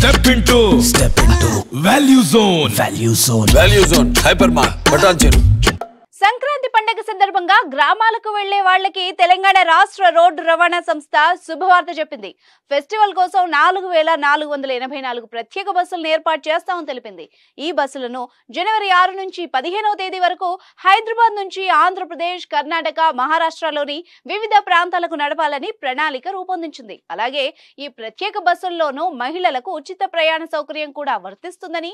Step into Value Zone Hypermart Patancheru. Sankranti పండుగ సందర్భంగా గ్రామాలకు వెళ్లే వాళ్ళకి తెలంగాణ రాష్ట్ర రోడ్డు రవాణా సంస్థ శుభవార్త చెప్పింది. ఫెస్టివల్ కోసం 4484 ప్రత్యేక బస్సులను ఏర్పాటు చేస్తామని తెలిపింది. ఈ బస్సులను జనవరి 6 నుంచి 15వ తేదీ వరకు హైదరాబాద్ నుంచి ఆంధ్రప్రదేశ్, కర్ణాటక, మహారాష్ట్రలోని వివిధ ప్రాంతాలకు నడపాలని ప్రణాళిక రూపొందించింది. అలాగే ఈ ప్రత్యేక బస్సుల్లోనూ మహిళలకు ఉచిత ప్రయాణ సౌకర్యం కూడా వర్తిస్తుందని,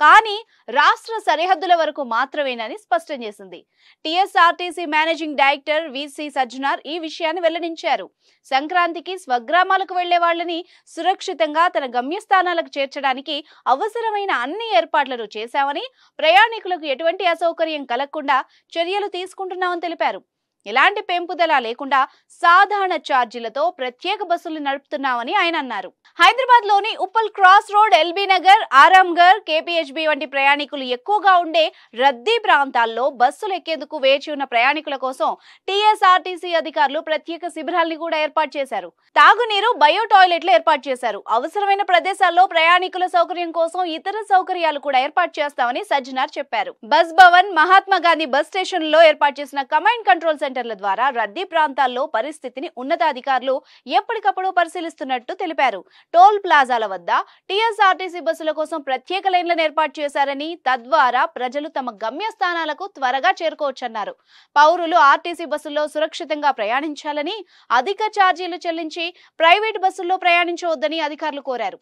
కానీ రాష్ట్ర సరిహద్దుల వరకు మాత్రమేనని స్పష్టం చేసింది. TSRTC managing director VC Sajjanar ఈ విషయాన్ని వెల్లడించారు. సంక్రాంతికి స్వగ్రామాలకు వెళ్లే వాళ్ళని సురక్షితంగా తన గమ్యస్థానాలకు చేర్చడానికి అవసరమైన అన్ని ఏర్పాట్లను చేశామని, ప్రయాణికులకు ఎటువంటి అసౌకర్యం కలగకుండా చర్యలు తీసుకుంటున్నామని తెలిపారు. ఎలాంటి పెంపుదల లేకుండా సాధారణ ఛార్జీలతో ప్రత్యేక బస్సులు నడుపుతున్నామని ఆయన అన్నారు. హైదరాబాద్ లోని Uppal cross road, LB Nagar, Aramghar, KPHB వంటి ప్రయాణికులు ఎక్కువగా ఉండే రద్దీ ప్రాంతాల్లో బస్సులు ఎక్కేందుకు వేచి ఉన్న ప్రయాణికుల కోసం టీఎస్ఆర్టీసీ అధికారులు ప్రత్యేక శిబిరాల్ని కూడా ఏర్పాటు చేశారు. తాగునీరు, బయో టాయిలెట్లు ఏర్పాటు చేశారు. అవసరమైన ప్రదేశాల్లో ప్రయాణికుల సౌకర్యం కోసం ఇతర సౌకర్యాలు కూడా ఏర్పాటు చేస్తామని సజ్జనార్ చెప్పారు. Bus Bhavan, Mahatma Gandhi bus station లో ఏర్పాటు చేసిన కమాండ్ కంట్రోల్ సెంటర్ల ద్వారా రద్దీ ప్రాంతాల్లో పరిస్థితిని ఉన్నతాధికారులు ఎప్పటికప్పుడు పరిశీలిస్తున్నట్టు తెలిపారు. టోల్ ప్లాజాల వద్ద టీఎస్ఆర్టీసీ బస్సుల కోసం ప్రత్యేక లైన్లను ఏర్పాటు చేశారని, తద్వారా ప్రజలు తమ గమ్యస్థానాలకు త్వరగా చేరుకోవచ్చన్నారు. పౌరులు ఆర్టీసీ బస్సుల్లో సురక్షితంగా ప్రయాణించాలని, అధిక ఛార్జీలు చెల్లించి ప్రైవేట్ బస్సుల్లో ప్రయాణించవద్దని అధికారులు కోరారు.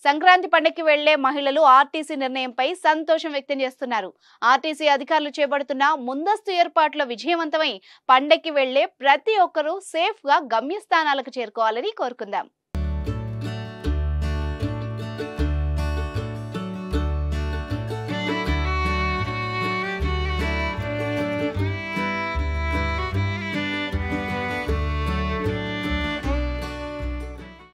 సంక్రాంతి పండుగకి వెళ్లే మహిళలు ఆర్టీసీ నిర్ణయంపై సంతోషం వ్యక్తం చేస్తున్నారు. ఆర్టీసీ అధికారులు చేపడుతున్న ముందస్తు ఏర్పాట్ల విజయవంతమై పండక్కి వెళ్లే ప్రతి ఒక్కరూ సేఫ్ గా గమ్యస్థానాలకు చేరుకోవాలని కోరుకుందాం.